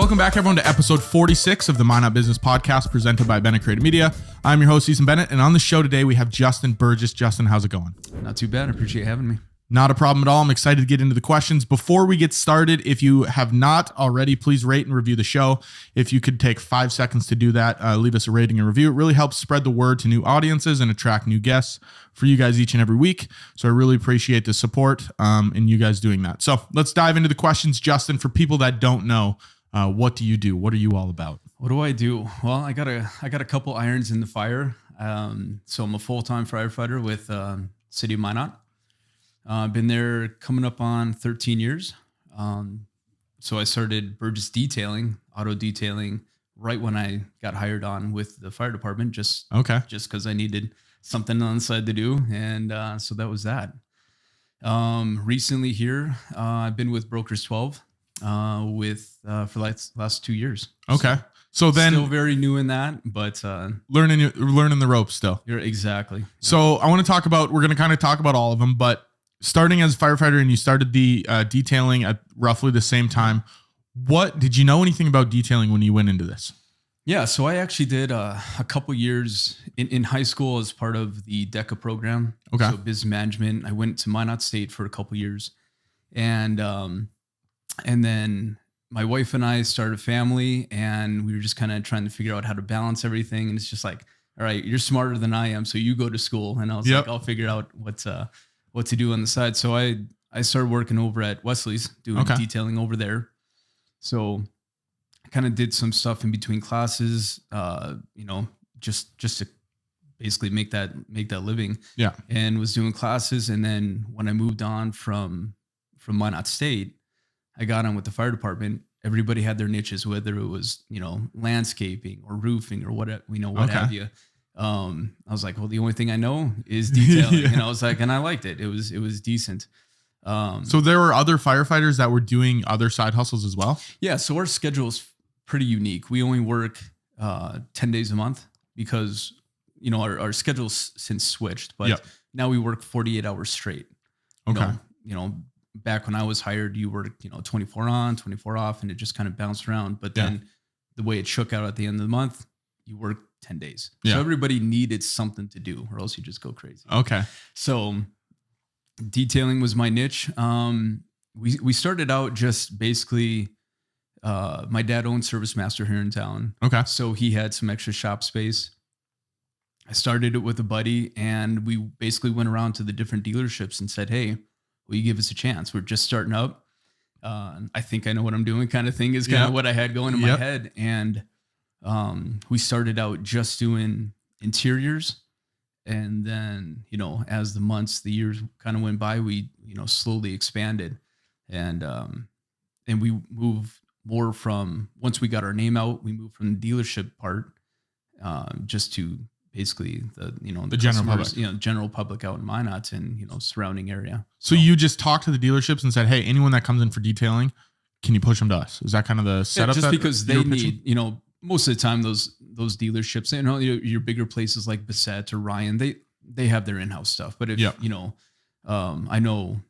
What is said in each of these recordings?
Welcome back, everyone, to episode 46 of the Minot Business Podcast presented by Bennett Creative Media. I'm your host, Easton Bennett, and on the show today, we have Justin Burgess. Justin, how's it going? Not too bad. I appreciate having me. Not a problem at all. I'm excited to get into the questions. Before we get started, if you have not already, please rate and review the show. If you could take 5 seconds to do that, leave us a rating and review. It really helps spread the word to new audiences and attract new guests for you guys each and every week. So I really appreciate the support and you guys doing that. So let's dive into the questions. Justin, for people that don't know, what do you do? What are you all about? What do I do? Well, I got a couple irons in the fire. So I'm a full-time firefighter with City of Minot. I've been there coming up on 13 years. So I started Burgess Detailing, auto detailing, right when I got hired on with the fire department, just because I needed something on the side to do. And so that was that. Recently here, I've been with Brokers 12 for like last 2 years. Okay. So then still very new in that, but learning the ropes still. You're exactly. So I want to talk about, we're going to kind of talk about all of them, but starting as a firefighter and you started the detailing at roughly the same time. What did you know anything about detailing when you went into this? Yeah. So I actually did a couple years in high school as part of the DECA program. Okay. So business management. I went to Minot State for a couple years and then my wife and I started a family and we were just kind of trying to figure out how to balance everything. And it's just like, all right, you're smarter than I am. So you go to school. And I was like, I'll figure out what to do on the side. So I started working over at Wesley's doing detailing over there. So I kind of did some stuff in between classes, just to basically make that living. Yeah. And was doing classes. And then when I moved on from Minot State, I got on with the fire department. Everybody had their niches, whether it was, landscaping or roofing or what have you. I was like, well, the only thing I know is detailing. And I was like, and I liked it. It was decent. So there were other firefighters that were doing other side hustles as well? Yeah. So our schedule is pretty unique. We only work 10 days a month because, our schedule's since switched, but now we work 48 hours straight. Back when I was hired, you worked, 24 on, 24 off, and it just kind of bounced around. But then the way it shook out at the end of the month, you work 10 days. So everybody needed something to do or else you just go crazy. Okay. So detailing was my niche. We started out just basically, my dad owned Service Master here in town. Okay. So he had some extra shop space. I started it with a buddy and we basically went around to the different dealerships and said, hey, will you give us a chance? We're just starting up. I think I know what I'm doing kind of thing is kind of what I had going in my head. And we started out just doing interiors. And then, as the years kind of went by, we, slowly expanded and we moved more from, once we got our name out, we moved from the dealership part, just to basically the general public, general public out in Minot and, surrounding area. So you just talked to the dealerships and said, hey, anyone that comes in for detailing, can you push them to us? Is that kind of the setup? Just because they need, most of the time those dealerships, your bigger places like Bennett or Ryan, they have their in-house stuff. But if, I know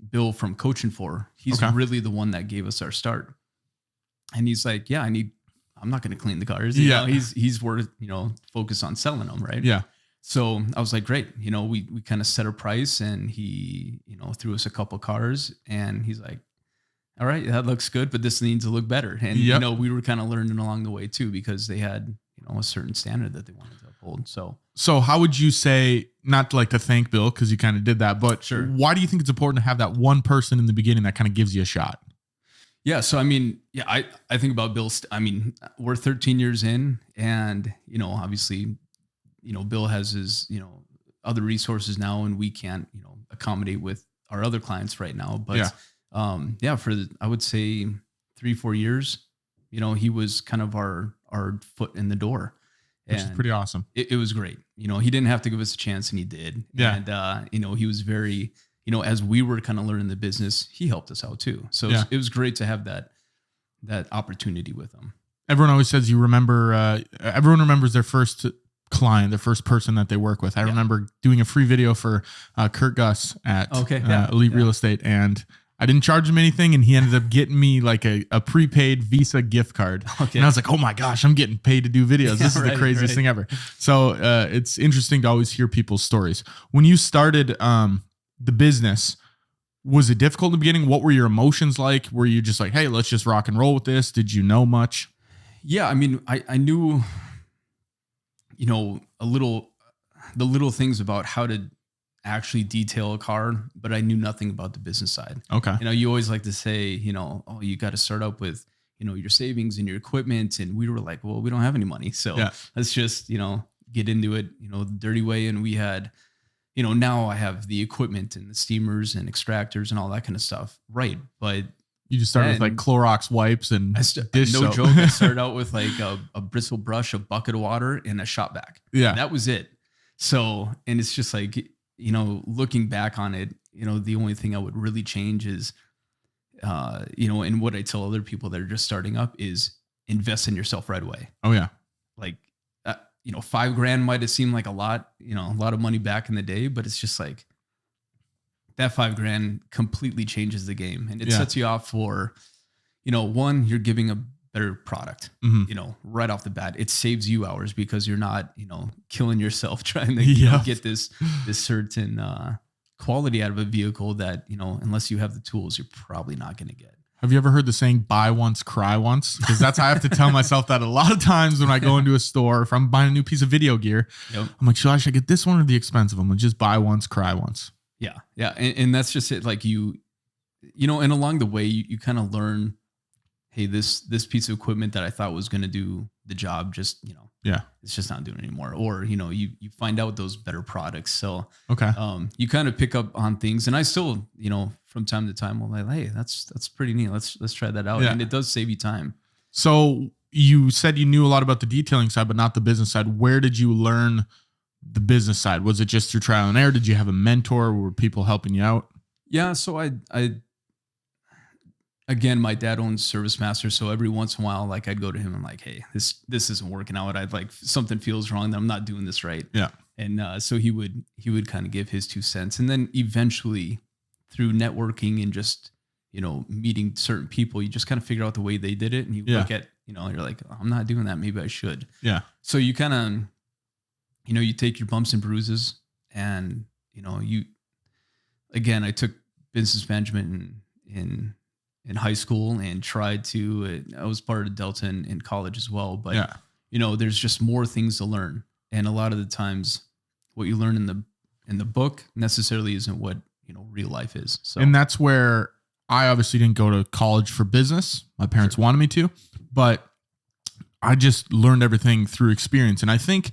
Bill from Coaching For, he's really the one that gave us our start. And he's like, I'm not going to clean the cars. He's worth, focus on selling them. Right. Yeah. So I was like, great. We kind of set a price and he, threw us a couple cars and he's like, all right, that looks good, but this needs to look better. And, we were kind of learning along the way too, because they had, a certain standard that they wanted to uphold. So how would you say, not like to thank Bill, cause you kind of did that, but why do you think it's important to have that one person in the beginning that kind of gives you a shot? Yeah. So, I think about Bill. We're 13 years in and, obviously, Bill has his, other resources now and we can't, accommodate with our other clients right now. But, I would say 3-4 years, he was kind of our foot in the door. Which is pretty awesome. It was great. He didn't have to give us a chance and he did. Yeah. And, he was very, as we were kind of learning the business, he helped us out too. So it was great to have that opportunity with him. Everyone always says everyone remembers their first client, the first person that they work with. I remember doing a free video for Kurt Gus at Elite Real Estate, and I didn't charge him anything, and he ended up getting me like a prepaid Visa gift card. Okay. And I was like, oh my gosh, I'm getting paid to do videos. This is the craziest thing ever. So it's interesting to always hear people's stories. When you started the business, was it difficult in the beginning? What were your emotions like? Were you just like, hey, let's just rock and roll with this? Did you know much? Yeah, I mean, I knew, the little things about how to actually detail a car, but I knew nothing about the business side. Okay. You always like to say, you got to start up with, your savings and your equipment. And we were like, well, we don't have any money. So let's just, get into it, the dirty way. And we had, now I have the equipment and the steamers and extractors and all that kind of stuff. Right. But you just started with like Clorox wipes and dish soap. Joke. I started out with like a bristle brush, a bucket of water, and a shop vac. Yeah. And that was it. So, and it's just like, looking back on it, the only thing I would really change is, and what I tell other people that are just starting up is invest in yourself right away. Oh yeah. Like, $5,000 might've seemed like a lot of money back in the day, but it's just like that $5,000 completely changes the game, and it sets you off for, one, you're giving a better product, right off the bat. It saves you hours because you're not, killing yourself trying to get this certain quality out of a vehicle that, unless you have the tools, you're probably not going to get. Have you ever heard the saying, buy once, cry once? Because that's how I have to tell myself that a lot of times when I go into a store, if I'm buying a new piece of video gear, I'm like, should I get this one or the expensive one? Like, just buy once, cry once. Yeah. Yeah. And that's just it. Like and along the way, you kind of learn, hey, this piece of equipment that I thought was going to do the job, just, it's just not doing it anymore. Or, you find out those better products. So, you kind of pick up on things, and I still, from time to time, I'm like, hey, that's pretty neat. Let's try that out. Yeah. And it does save you time. So you said you knew a lot about the detailing side, but not the business side. Where did you learn the business side? Was it just through trial and error? Did you have a mentor? Were people helping you out? Yeah. So again, my dad owns ServiceMaster. So every once in a while, like I'd go to him and like, hey, this isn't working out. I'd like, something feels wrong, that I'm not doing this right. Yeah. And so he would kind of give his 2 cents. And then eventually through networking and just, meeting certain people, you just kind of figure out the way they did it. And you look at, you're like, oh, I'm not doing that. Maybe I should. Yeah. So you kind of, you take your bumps and bruises, and, again, I took business management in high school and tried to, I was part of Delta in college as well, but there's just more things to learn. And a lot of the times what you learn in the book necessarily isn't what, real life is. So, and that's where I obviously didn't go to college for business. My parents wanted me to, but I just learned everything through experience. And I think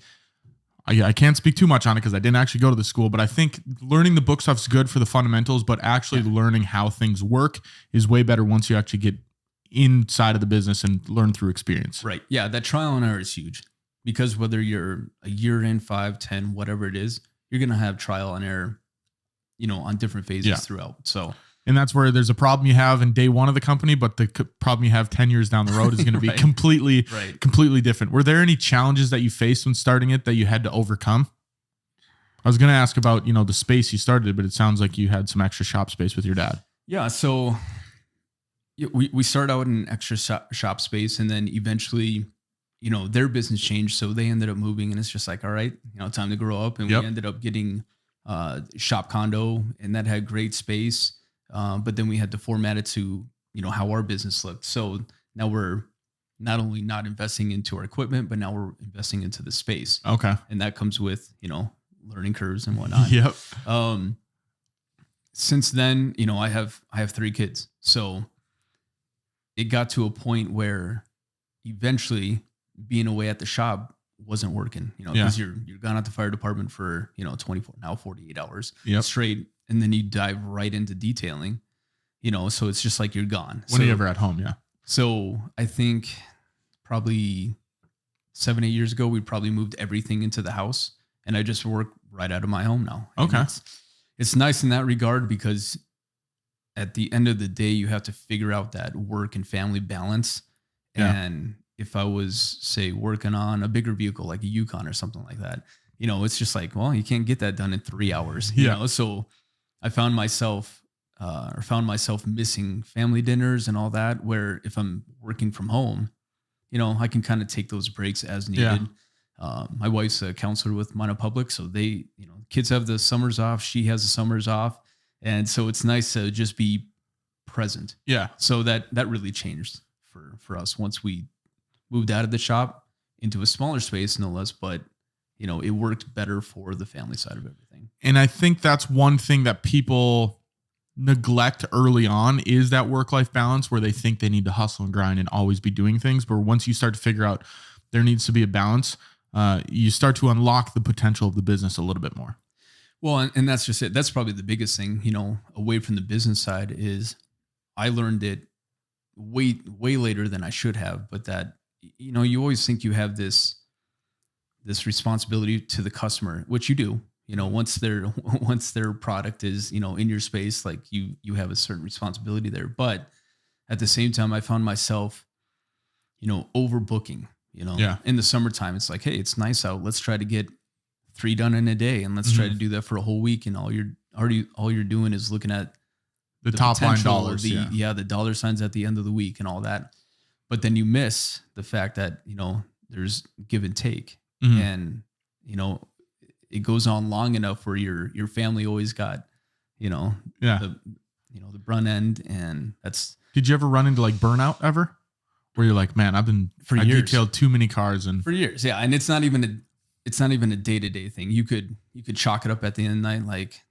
I can't speak too much on it because I didn't actually go to the school, but I think learning the book stuff's good for the fundamentals, but actually learning how things work is way better once you actually get inside of the business and learn through experience. Right. Yeah. That trial and error is huge, because whether you're a year in, 5, 10, whatever it is, you're going to have trial and error, on different phases throughout. So, and that's where there's a problem you have in day one of the company, but the problem you have 10 years down the road is going to be completely different. Were there any challenges that you faced when starting it that you had to overcome? I was going to ask about, the space you started, but it sounds like you had some extra shop space with your dad. Yeah. So we started out in extra shop space, and then eventually, their business changed. So they ended up moving, and it's just like, all right, time to grow up. And we ended up getting shop condo, and that had great space. But then we had to format it to, how our business looked. So now we're not only not investing into our equipment, but now we're investing into the space. Okay. And that comes with, learning curves and whatnot. Yep. Since then, I have 3 kids. So it got to a point where eventually being away at the shop wasn't working, because you're gone at the fire department for, 24, now 48 hours straight. And then you dive right into detailing, so it's just like you're gone. When are you ever at home? Yeah. So I think probably 7-8 years ago, we probably moved everything into the house, and I just work right out of my home now. Okay. It's nice in that regard, because at the end of the day, you have to figure out that work and family balance. Yeah. And if I was, say, working on a bigger vehicle like a Yukon or something like that, it's just like, well, you can't get that done in 3 hours. So I found myself or found myself missing family dinners and all that, where if I'm working from home, I can kind of take those breaks as needed. My wife's a counselor with Minot Public, so they, kids have the summers off. She has the summers off. And so it's nice to just be present. Yeah. So that really changed for us once we moved out of the shop into a smaller space, no less, but it worked better for the family side of everything. And I think that's one thing that people neglect early on is that work-life balance, where they think they need to hustle and grind and always be doing things. But once you start to figure out there needs to be a balance, you start to unlock the potential of the business a little bit more. Well, and that's just it. That's probably the biggest thing, away from the business side, is I learned it way later than I should have. But that, you always think you have this responsibility to the customer, which you do. Once their product is, in your space, like you have a certain responsibility there. But at the same time, I found myself, overbooking, in the summertime. It's like, hey, it's nice out. Let's try to get 3 done in a day, and let's try to do that for a whole week. And all you're doing is looking at the top line dollars, the dollar signs at the end of the week and all that. But then you miss the fact that, there's give and take, and, it goes on long enough where your family always got, the brunt end. And that's. Did you ever run into like burnout ever? Where you're like, man, I detailed too many cars for years. Yeah. And it's not even a day-to-day thing. You could chalk it up at the end of the night. Like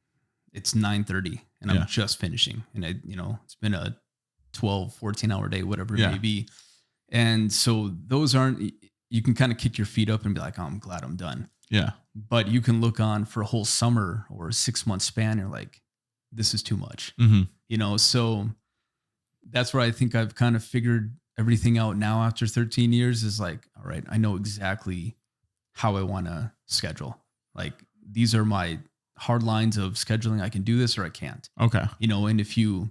it's 9:30 and I'm just finishing, and it's been a 12, 14 hour day, whatever it may be. And so those you can kind of kick your feet up and be like, oh, I'm glad I'm done. Yeah. But you can look on for a whole summer or a 6-month span. And you're like, this is too much, so that's where I think I've kind of figured everything out now after 13 years is like, all right, I know exactly how I want to schedule. Like these are my hard lines of scheduling. I can do this or I can't. Okay. And if you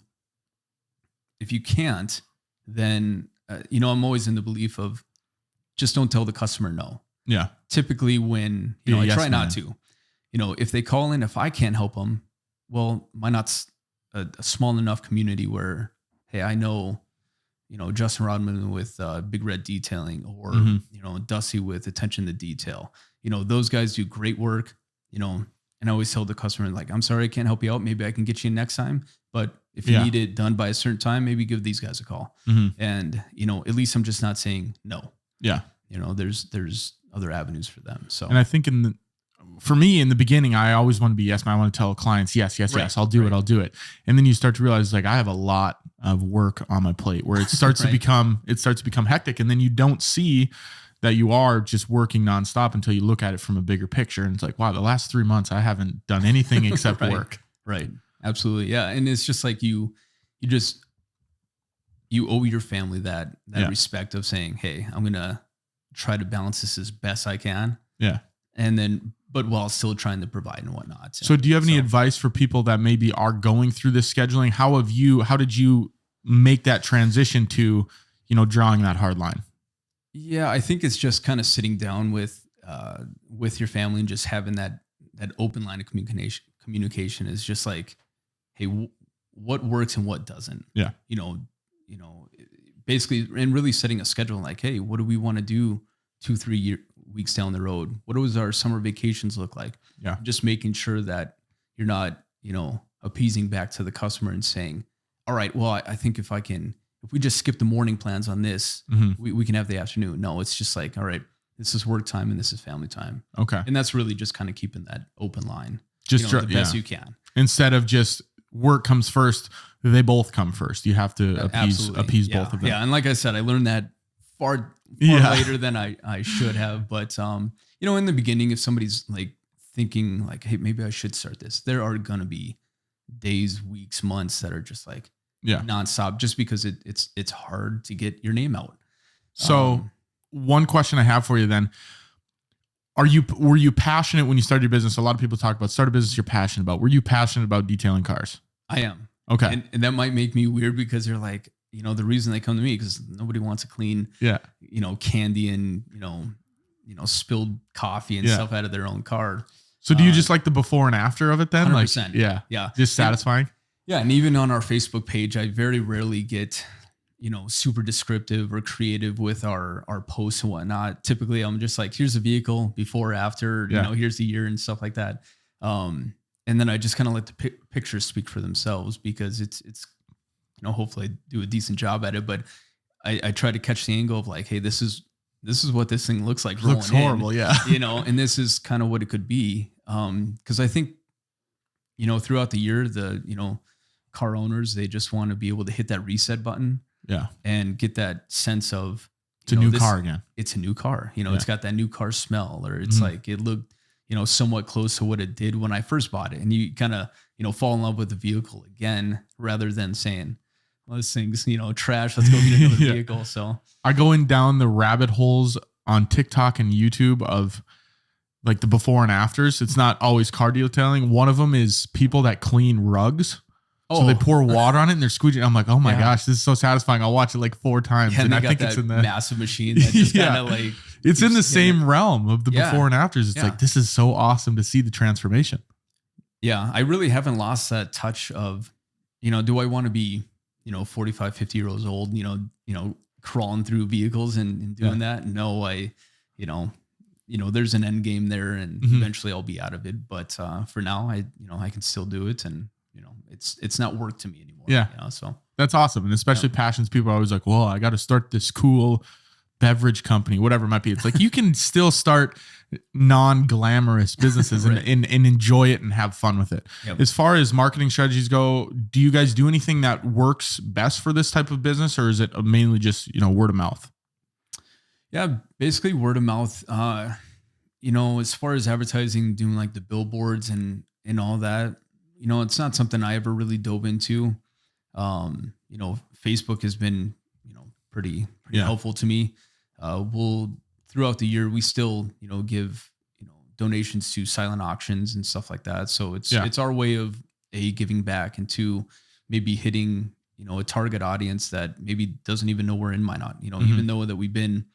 can't, then, I'm always in the belief of just don't tell the customer no. Yeah. Typically when, I try not to, if they call in, if I can't help them, well, Minot's a small enough community where, hey, I know, Justin Rodman with Big Red Detailing or, Dusty with Attention to Detail, those guys do great work, and I always tell the customer, like, I'm sorry, I can't help you out. Maybe I can get you in next time. But if you need it done by a certain time, maybe give these guys a call. And, at least I'm just not saying no. Yeah. There's other avenues for them. So, and I think for me in the beginning, I always want to be yes man. I want to tell clients yes. I'll do it. And then you start to realize like I have a lot of work on my plate where it starts to become hectic, and then you don't see that you are just working nonstop until you look at it from a bigger picture, and it's like, wow, the last 3 months I haven't done anything except work. Right. Absolutely. Yeah. And it's just like you owe your family that respect of saying, hey, I'm going to try to balance this as best I can. Yeah. And then, but while still trying to provide and whatnot. So do you have any advice for people that maybe are going through this scheduling? How did you make that transition to, drawing that hard line? Yeah, I think it's just kind of sitting down with your family and just having that open line of communication is just like, hey, what works and what doesn't? Yeah. Basically, and really setting a schedule like, hey, what do we want to do 2-3 weeks down the road? What does our summer vacations look like? Yeah. Just making sure that you're not, appeasing back to the customer and saying, all right, well, I think if we just skip the morning plans on this, we can have the afternoon. No, it's just like, all right, this is work time and this is family time. Okay. And that's really just kind of keeping that open line, just the best you can. Instead of just work comes first, they both come first. You have to appease both of them. Yeah. And like I said, I learned that far later than I should have. But, in the beginning, if somebody's like thinking like, hey, maybe I should start this, there are going to be days, weeks, months that are just like nonstop just because it's hard to get your name out. So one question I have for you then, were you passionate when you started your business? A lot of people talk about start a business you're passionate about. Were you passionate about detailing cars? I am. Okay. And that might make me weird because they're like, the reason they come to me because nobody wants to clean, candy and, spilled coffee and stuff out of their own car. So do you just like the before and after of it then? 100%. Like, yeah. Just satisfying. Yeah. And even on our Facebook page, I very rarely get, super descriptive or creative with our posts and whatnot. Typically I'm just like, here's a vehicle before, after, here's the year and stuff like that. And then I just kind of let the pictures speak for themselves, because it's, hopefully I do a decent job at it, but I try to catch the angle of like, hey, this is what this thing looks like. Looks horrible. Yeah. And this is kind of what it could be. Cause I think, throughout the year, the, car owners, they just want to be able to hit that reset button. Yeah. And get that sense of it's a new car again. It's a new car. It's got that new car smell, or it's like it looked, somewhat close to what it did when I first bought it. And you kind of, fall in love with the vehicle again, rather than saying, well, this thing's, trash. Let's go get another vehicle. So I go down the rabbit holes on TikTok and YouTube of like the before and afters. It's not always car detailing. One of them is people that clean rugs. So they pour water on it and they're squeegee. I'm like, oh my gosh, this is so satisfying. I'll watch it like 4 times. Yeah, and I think it's in the massive machine that just kind of like, it's in the same realm of the before and afters. It's like, this is so awesome to see the transformation. Yeah. I really haven't lost that touch of, do I want to be, 45, 50 years old, crawling through vehicles and doing that? No, there's an end game there, and eventually I'll be out of it. But for now, I can still do it, and it's not work to me anymore. Yeah. So that's awesome. And especially passions, people are always like, well, I got to start this cool beverage company, whatever it might be. It's like, you can still start non-glamorous businesses right. and enjoy it and have fun with it. Yep. As far as marketing strategies go, do you guys do anything that works best for this type of business, or is it mainly just, word of mouth? Yeah, basically word of mouth. As far as advertising, doing like the billboards and all that, it's not something I ever really dove into. Facebook has been, pretty helpful to me. Throughout the year, we still, give, donations to silent auctions and stuff like that. So it's our way of giving back, and two, maybe hitting, a target audience that maybe doesn't even know we're in Minot. Even though that we've been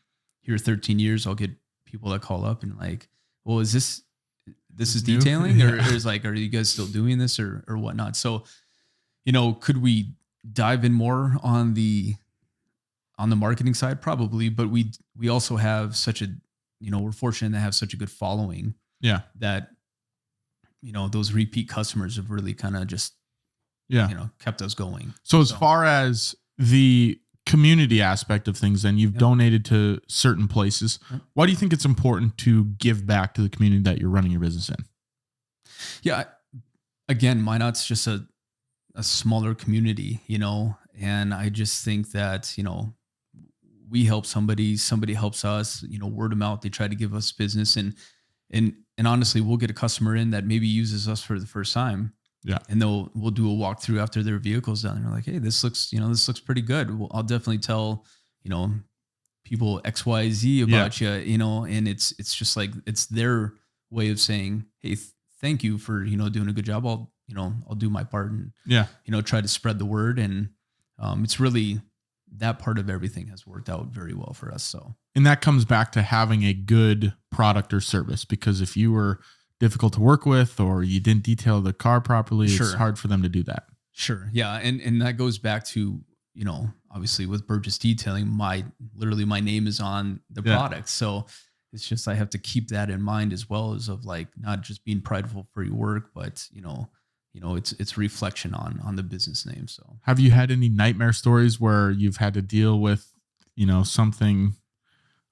here 13 years, I'll get people that call up and like, well, is this is detailing or is like, are you guys still doing this or whatnot? So, could we dive in more on the marketing side? Probably, but we also have such a, we're fortunate to have such a good following. Yeah. That, those repeat customers have really kind of just, kept us going. So as far as the community aspect of things, then you've donated to certain places. Why do you think it's important to give back to the community that you're running your business in? Yeah. Again, Minot's just a smaller community, and I just think that, we help somebody helps us, word of mouth. They try to give us business, and honestly, we'll get a customer in that maybe uses us for the first time. Yeah. And we'll do a walkthrough after their vehicle's done. And they're like, hey, this looks pretty good. Well, I'll definitely tell, people XYZ about you, and it's just like, it's their way of saying, hey, thank you for, doing a good job. I'll do my part and, try to spread the word. And it's really, that part of everything has worked out very well for us. So, and that comes back to having a good product or service, because if you were difficult to work with or you didn't detail the car properly, it's hard for them to do that. Sure. Yeah. And that goes back to, obviously with Burgess Detailing, my name is on the product. So it's just, I have to keep that in mind, as well as of like, not just being prideful for your work, but, it's reflection on the business name. So have you had any nightmare stories where you've had to deal with, something,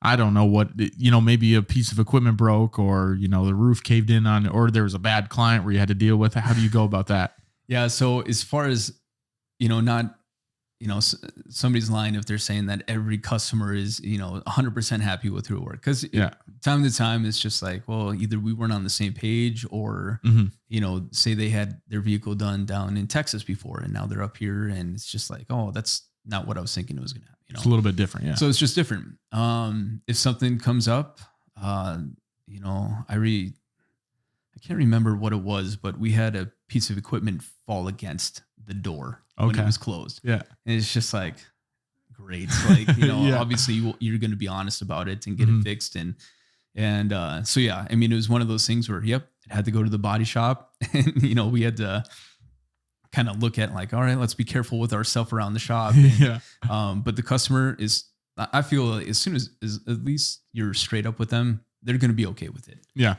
I don't know what, maybe a piece of equipment broke, or, the roof caved in on, or there was a bad client where you had to deal with it? How do you go about that? Yeah. So as far as, not, somebody's lying if they're saying that every customer is, 100% happy with their work. Cause time to time, it's just like, well, either we weren't on the same page, or, say they had their vehicle done down in Texas before, and now they're up here, and it's just like, oh, that's not what I was thinking it was going to happen. It's a little bit different. Yeah. So it's just different. If something comes up, I can't remember what it was, but we had a piece of equipment fall against the door when it was closed. Yeah. And it's just like, great. Like, obviously you're going to be honest about it and get it fixed. And so, it was one of those things where, it had to go to the body shop, and, we had to kind of look at like, all right, let's be careful with ourselves around the shop. And, Yeah. But the customer is, I feel as soon as at least you're straight up with them, they're going to be okay with it. Yeah.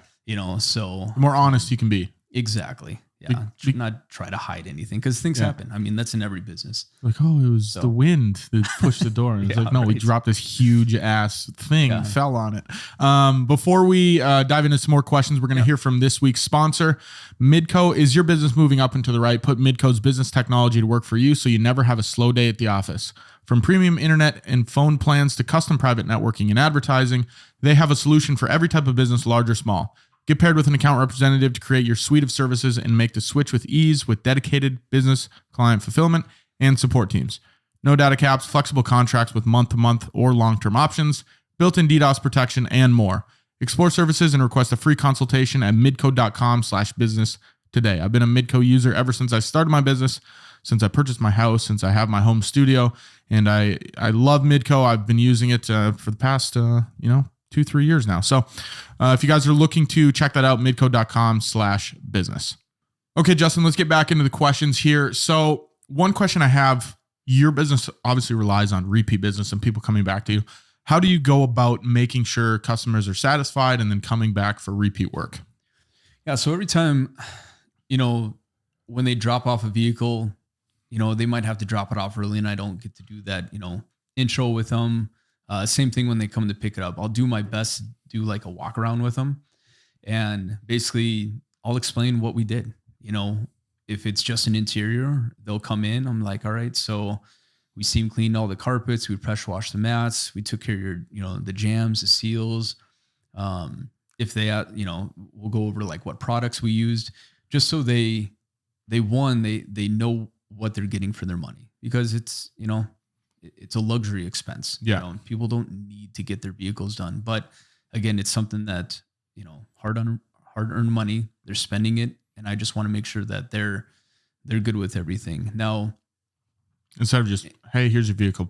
So The more honest you can be. exactly. Yeah. Not try to hide anything because things happen. I mean, that's in every business. Like, oh, it was the wind that pushed the door. And it's like, no, we dropped this huge ass thing and fell on it. Before we dive into some more questions, we're going to hear from this week's sponsor. Midco. Is your business moving up and to the right? Put Midco's business technology to work for you so you never have a slow day at the office. From premium internet and phone plans to custom private networking and advertising, they have a solution for every type of business, large or small. Get paired with an account representative to create your suite of services and make the switch with ease with dedicated business, client fulfillment, and support teams. No data caps, flexible contracts with month-to-month or long-term options, built-in DDoS protection, and more. Explore services and request a free consultation at midco.com/business today. I've been a Midco user ever since I started my business, since I purchased my house, since I have my home studio, and I love Midco. I've been using it for the past, 2-3 years now. So if you guys are looking to check that out, midco.com/business. Okay, Justin, let's get back into the questions here. So one question I have, your business obviously relies on repeat business and people coming back to you. How do you go about making sure customers are satisfied and then coming back for repeat work? Yeah. So every time, when they drop off a vehicle, they might have to drop it off early and I don't get to do that, intro with them. Same thing when they come to pick it up. I'll do my best to do like a walk around with them. And basically I'll explain what we did. If it's just an interior, they'll come in. I'm like, all right, so we steam cleaned all the carpets. We pressure washed the mats. We took care of your, the jams, the seals. If they, we'll go over like what products we used just so they know what they're getting for their money because it's a luxury expense. Yeah. People don't need to get their vehicles done. But again, it's something that, hard-earned money, they're spending it. And I just want to make sure that they're good with everything. Now, instead of just, hey, here's your vehicle.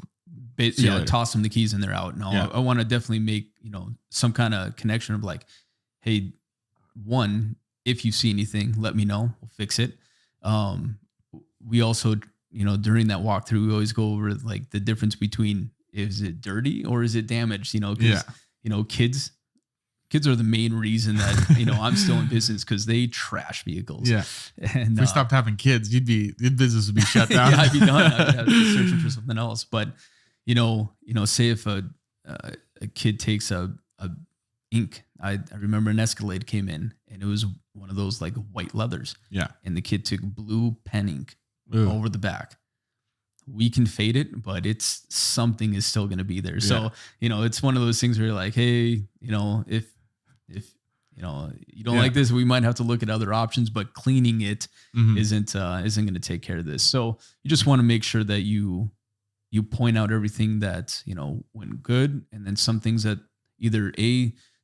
Toss them the keys and they're out. No, I want to definitely make, some kind of connection of like, hey, one, if you see anything, let me know. We'll fix it. We also, during that walkthrough, we always go over like the difference between is it dirty or is it damaged? Because, kids are the main reason that, I'm still in business because they trash vehicles. Yeah. And if we stopped having kids, your business would be shut down. I'd be done. I'd have to be searching for something else. But, say if a kid takes a ink, I remember an Escalade came in and it was one of those like white leathers. Yeah. And the kid took blue pen ink over the back. We can fade it, but something is still going to be there. Yeah. So, it's one of those things where you're like, hey, if you don't like this, we might have to look at other options, but cleaning it isn't going to take care of this. So you just want to make sure that you point out everything that, went good. And then some things that either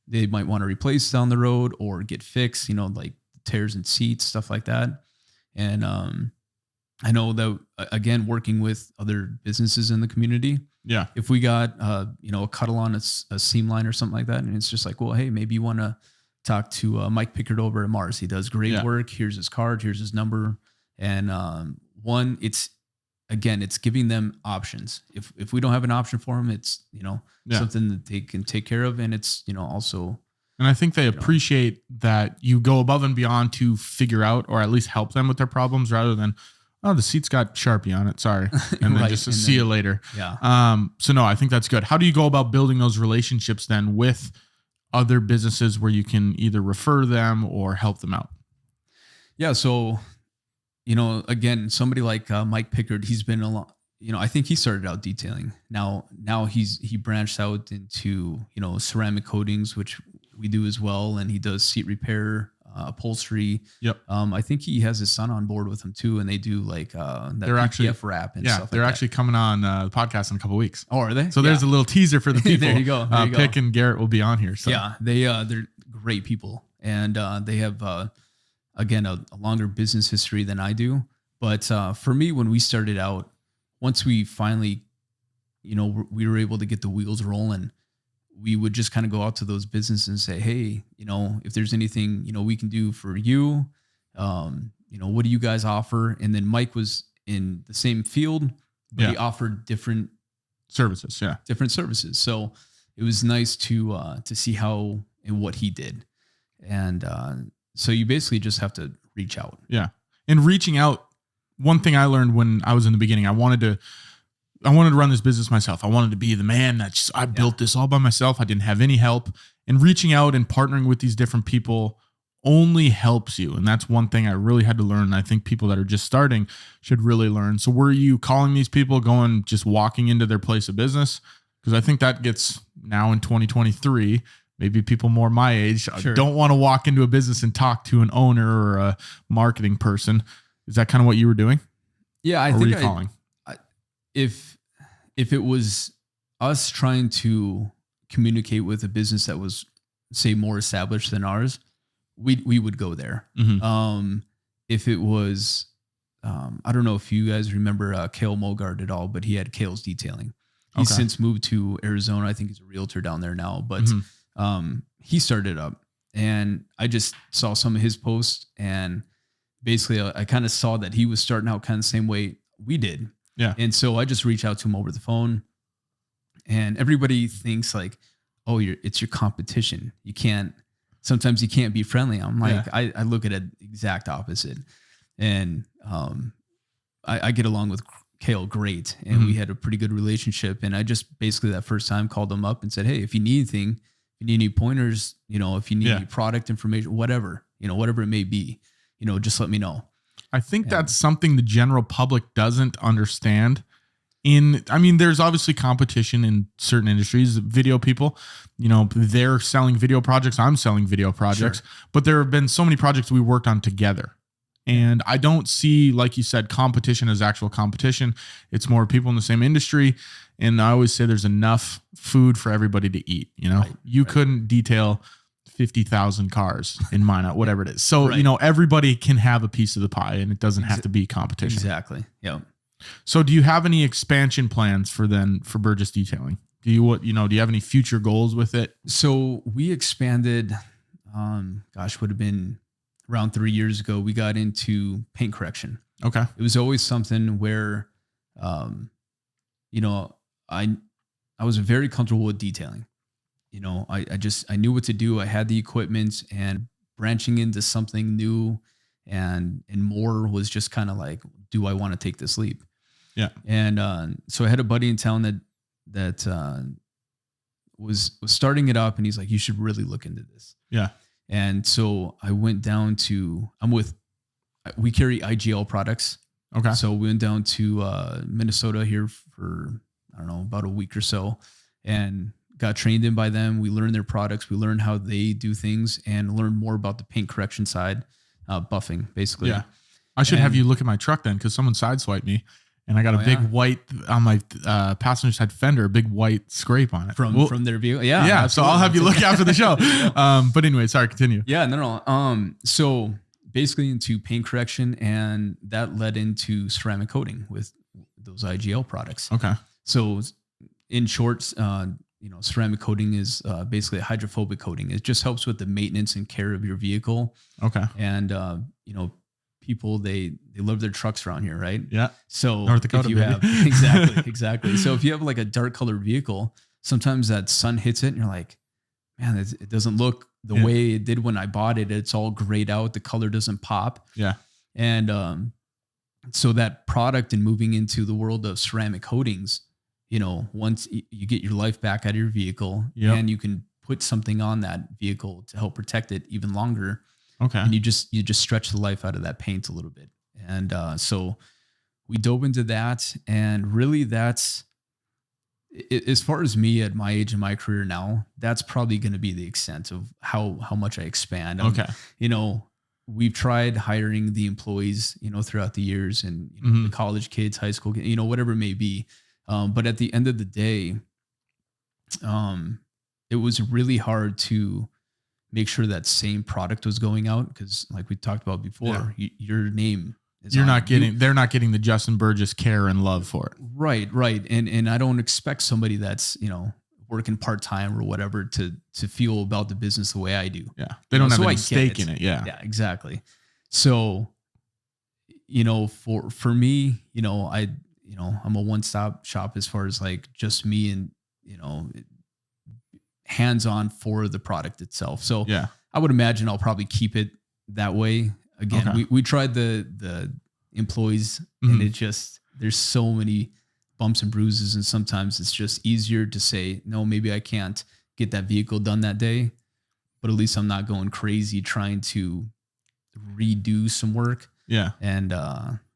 they might want to replace down the road or get fixed, like tears in seats, stuff like that. And, I know that again, working with other businesses in the community. Yeah. If we got, a cuddle on a seam line or something like that. And it's just like, well, hey, maybe you want to talk to Mike Pickard over at Mars. He does great work. Here's his card. Here's his number. And it's giving them options. If we don't have an option for them, it's, something that they can take care of. And it's, also. And I think they appreciate that you go above and beyond to figure out or at least help them with their problems rather than, oh, the seat's got Sharpie on it. Sorry. And then just see you later. Yeah. So no, I think that's good. How do you go about building those relationships then with other businesses where you can either refer them or help them out? Yeah. So, again, somebody like Mike Pickard, he's been a lot, I think he started out detailing. Now he branched out into, ceramic coatings, which we do as well. And he does seat repair, upholstery. Yep. I think he has his son on board with him too, and they do like that PPF wrap and stuff like that. They're actually coming on the podcast in a couple of weeks. Oh, are they? So there's a little teaser for the people. There you go. Pick and Garrett will be on here. So. Yeah, they're great people, and they have again a longer business history than I do. But for me, when we started out, once we finally, we were able to get the wheels rolling, we would just kind of go out to those businesses and say, hey, if there's anything, we can do for you, what do you guys offer? And then Mike was in the same field, but he offered different services. Yeah. Different services. So it was nice to see how and what he did. And so you basically just have to reach out. Yeah. And reaching out, one thing I learned when I was in the beginning, I wanted to run this business myself. I wanted to be the man I built this all by myself. I didn't have any help. And reaching out and partnering with these different people only helps you. And that's one thing I really had to learn. And I think people that are just starting should really learn. So were you calling these people, just walking into their place of business? Because I think that gets, now in 2023, maybe people more my age don't want to walk into a business and talk to an owner or a marketing person. Is that kind of what you were doing? Yeah, I think calling? If it was us trying to communicate with a business that was, say, more established than ours, we would go there. Mm-hmm. If it was, I don't know if you guys remember Cale Mogard at all, but he had Cale's Detailing. He's since moved to Arizona. I think he's a realtor down there now, but he started up, and I just saw some of his posts, and basically I kind of saw that he was starting out kind of the same way we did. Yeah. And so I just reached out to him over the phone, and everybody thinks like, oh, it's your competition. Sometimes you can't be friendly. I'm like, I look at it exact opposite. And I get along with Cale great, and we had a pretty good relationship. And I just basically that first time called him up and said, hey, if you need anything, if you need any pointers, if you need any product information, whatever it may be, just let me know. I think that's something the general public doesn't understand. There's obviously competition in certain industries. Video people, they're selling video projects. I'm selling video projects, but there have been so many projects we worked on together. And I don't see, like you said, competition as actual competition. It's more people in the same industry. And I always say there's enough food for everybody to eat. You couldn't detail 50,000 cars in Minot, whatever it is. So, everybody can have a piece of the pie, and it doesn't have to be competition. Exactly. Yeah. So do you have any expansion plans for Burgess Detailing? Do you have any future goals with it? So we expanded, would have been around 3 years ago. We got into paint correction. Okay. It was always something where, I was very comfortable with detailing. I knew what to do. I had the equipment, and branching into something new and more was just kind of like, do I want to take this leap? Yeah. And so I had a buddy in town that was starting it up, and he's like, you should really look into this. Yeah. And so I went down to, we carry IGL products. Okay. So we went down to Minnesota here for, I don't know, about a week or so, and got trained in by them. We learned their products. We learned how they do things, and learned more about the paint correction side, buffing, basically. Yeah. I should have you look at my truck then, because someone sideswiped me, and I got a big white on my passenger side fender, a big white scrape on it from their view. Yeah. Yeah. Absolutely. So I'll have you look after the show. But anyway, sorry, continue. Yeah, no. So basically into paint correction, and that led into ceramic coating with those IGL products. Okay. So in short, ceramic coating is basically a hydrophobic coating. It just helps with the maintenance and care of your vehicle. Okay. And, people, they love their trucks around here, right? Yeah. So North Dakota, if you have, exactly. So if you have like a dark colored vehicle, sometimes that sun hits it and you're like, man, it doesn't look the way it did when I bought it. It's all grayed out. The color doesn't pop. Yeah. And so that product and moving into the world of ceramic coatings, once you get your life back out of your vehicle, and you can put something on that vehicle to help protect it even longer. Okay. And you just stretch the life out of that paint a little bit. And so we dove into that, and really that's, as far as me at my age in my career now, that's probably going to be the extent of how much I expand. Okay. We've tried hiring the employees, throughout the years, and the college kids, high school, whatever it may be. But at the end of the day, it was really hard to make sure that same product was going out, because like we talked about before, your name is they're not getting the Justin Burgess care and love for it. Right. And I don't expect somebody that's, working part-time or whatever to feel about the business the way I do. Yeah. They don't have any stake in it. Yeah. Yeah, exactly. So for me, I'm a one-stop shop as far as like just me and, hands-on for the product itself. So Yeah. I would imagine I'll probably keep it that way. Again, Okay. we tried the employees and it just, there's so many bumps and bruises. And sometimes it's just easier to say, no, maybe I can't get that vehicle done that day, but at least I'm not going crazy trying to redo some work. Yeah. And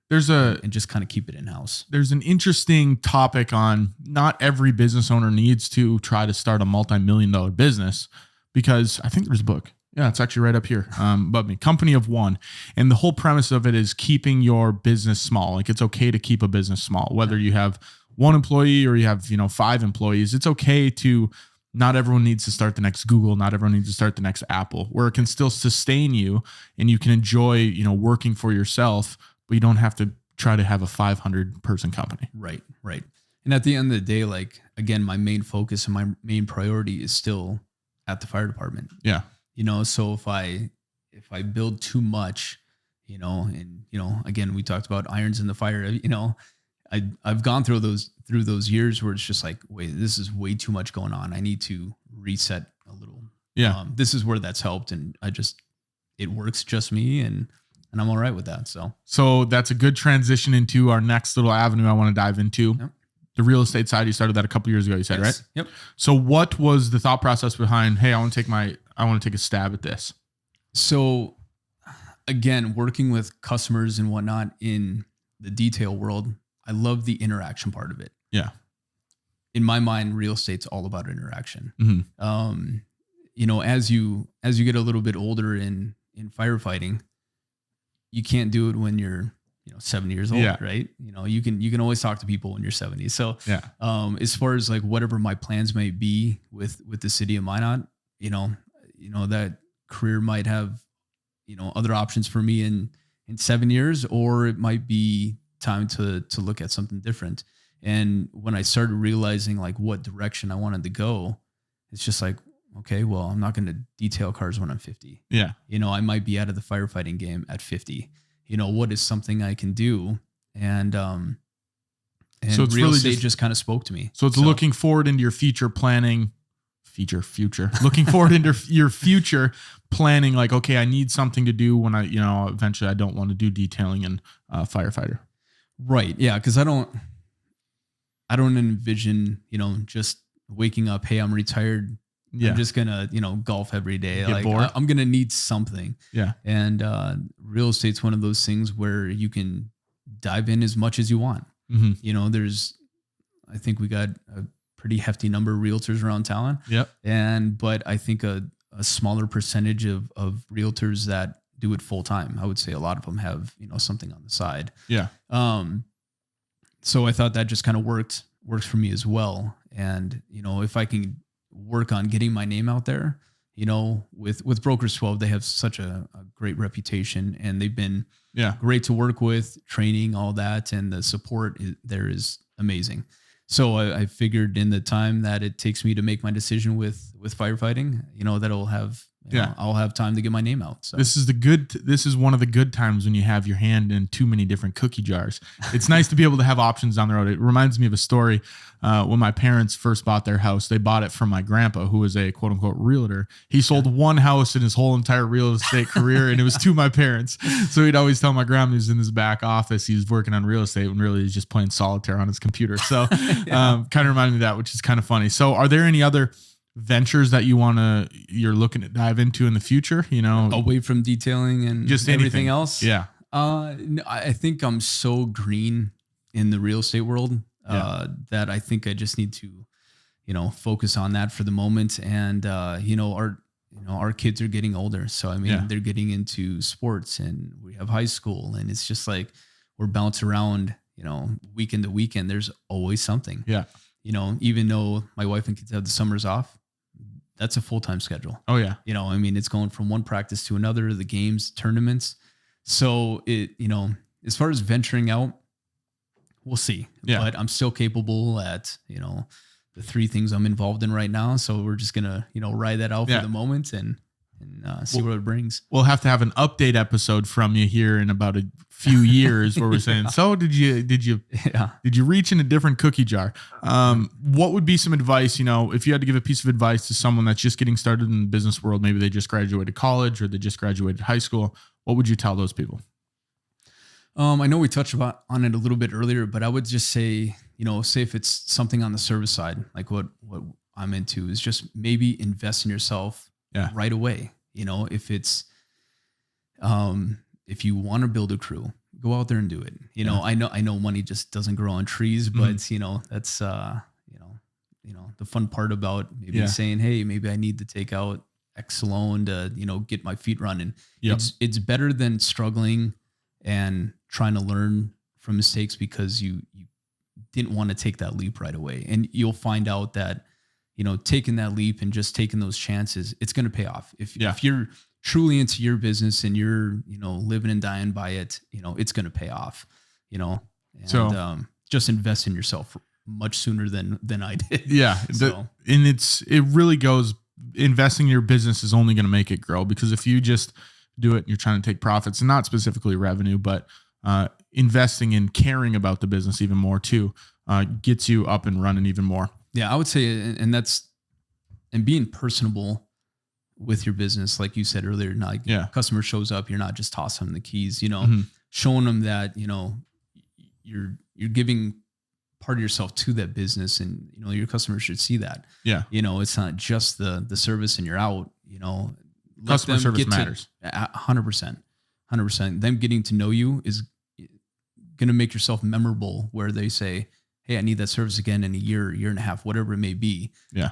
just kind of keep it in house. There's an interesting topic on not every business owner needs to try to start a multi-million-dollar business, because I think there's a book. Yeah, it's actually right up here above me. Company of One. And the whole premise of it is keeping your business small. Like, it's okay to keep a business small, whether you have one employee or you have, 5 employees. It's okay to, not everyone needs to start the next Google. Not everyone needs to start the next Apple, where it can still sustain you and you can enjoy, working for yourself, but you don't have to try to have a 500 person company. Right. Right. And at the end of the day, like, again, my main focus and my main priority is still at the fire department. Yeah. So if I build too much, and, again, we talked about irons in the fire, I've gone through those years where it's just like, wait, this is way too much going on. I need to reset a little. Yeah. This is where that's helped. And it works just me and I'm all right with that. So that's a good transition into our next little avenue I want to dive into. Yep. The real estate side. You started that a couple years ago, you said, Yes. right? Yep. So what was the thought process behind, hey, I want to take a stab at this? So again, working with customers and whatnot in the detail world, I love the interaction part of it. Yeah. In my mind, real estate's all about interaction. Mm-hmm. As you get a little bit older in firefighting, you can't do it when you're 70 years old, right? You can always talk to people when you're 70. So yeah. As far as like whatever my plans may be with the city of Minot, that career might have, other options for me in 7 years, or it might be time to look at something different. And when I started realizing like what direction I wanted to go, it's just like, okay, well, I'm not going to detail cars when I'm 50. Yeah. I might be out of the firefighting game at 50. What is something I can do? And so it's real estate just kind of spoke to me. So it's looking forward into your future planning, looking forward into your future planning. Like, okay, I need something to do when I, eventually I don't want to do detailing and firefighter. Right. Yeah. Cause I don't envision, just waking up, hey, I'm retired. Yeah. I'm just gonna, golf every day. Get bored. I'm gonna need something. Yeah. And real estate's one of those things where you can dive in as much as you want. Mm-hmm. I think we got a pretty hefty number of realtors around town. Yep. But I think a smaller percentage of realtors that do it full time. I would say a lot of them have, something on the side. Yeah. So I thought that just kind of works for me as well. And, if I can work on getting my name out there, with Brokers 12, they have such a great reputation and they've been great to work with, training, all that. And the support there is amazing. So I figured in the time that it takes me to make my decision with firefighting, that I'll have time to get my name out. So this is one of the good times when you have your hand in too many different cookie jars. It's nice to be able to have options down the road. It reminds me of a story. When my parents first bought their house, they bought it from my grandpa, who was a quote unquote realtor. He sold one house in his whole entire real estate career, and it was to my parents. So he'd always tell my grandma he was in his back office, he was working on real estate when really he's just playing solitaire on his computer. So kind of reminded me of that, which is kind of funny. So are there any other ventures that you're looking to dive into in the future, away from detailing and just everything else? Yeah. No, I think I'm so green in the real estate world that I think I just need to, focus on that for the moment. And, our kids are getting older. So, they're getting into sports and we have high school and it's just like, we're bouncing around, weekend to weekend. There's always something. Yeah. Even though my wife and kids have the summers off, that's a full-time schedule. Oh yeah. It's going from one practice to another, the games, tournaments. So as far as venturing out, we'll see. Yeah. But I'm still capable at, the 3 things I'm involved in right now. So we're just going to, ride that out for the moment and see what it brings. We'll have to have an update episode from you here in about few years where we're saying, so did you reach in a different cookie jar? What would be some advice, if you had to give a piece of advice to someone that's just getting started in the business world, maybe they just graduated college or they just graduated high school, what would you tell those people? I know we touched on it a little bit earlier, but I would just say, say if it's something on the service side, like what I'm into, is just maybe invest in yourself right away. If it's, if you want to build a crew, go out there and do it. I know money just doesn't grow on trees, but that's, the fun part about maybe saying, hey, maybe I need to take out X loan to, get my feet running. Yep. It's better than struggling and trying to learn from mistakes because you didn't want to take that leap right away. And you'll find out that, taking that leap and just taking those chances, it's going to pay off. If you're truly into your business and you're, living and dying by it, it's going to pay off, and just invest in yourself much sooner than I did. Yeah. It really goes, investing in your business is only going to make it grow, because if you just do it and you're trying to take profits, and not specifically revenue, but investing in caring about the business even more too, gets you up and running even more. Yeah, I would say, and being personable with your business, like you said earlier, customer shows up, you're not just tossing them the keys, showing them that, you're giving part of yourself to that business, and, your customers should see that. Yeah. It's not just the service and you're out, customer service matters. 100%. Them getting to know you is going to make yourself memorable, where they say, hey, I need that service again in a year and a half, whatever it may be. Yeah.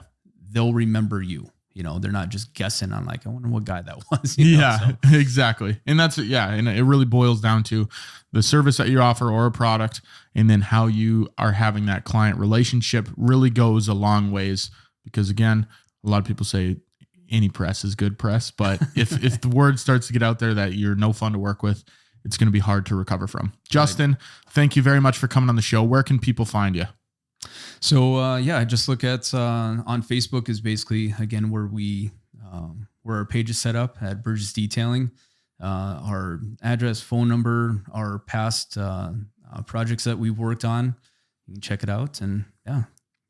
They'll remember you. They're not just guessing on I wonder what guy that was. Exactly. And that's it. Yeah. And it really boils down to the service that you offer or a product, and then how you are having that client relationship really goes a long ways, because again, a lot of people say any press is good press, but if the word starts to get out there that you're no fun to work with, it's going to be hard to recover from. Justin, thank you very much for coming on the show. Where can people find you? So, I just look at, on Facebook is basically, again, where our page is set up at Burgess Detailing, our address, phone number, our past, projects that we've worked on. You can check it out, and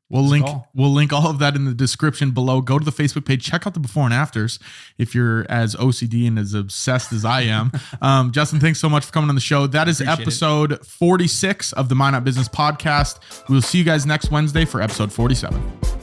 we'll link all of that in the description below. Go to the Facebook page, check out the before and afters if you're as OCD and as obsessed as I am. Justin, thanks so much for coming on the show. That is episode 46 of the Minot Business Podcast. We'll see you guys next Wednesday for episode 47.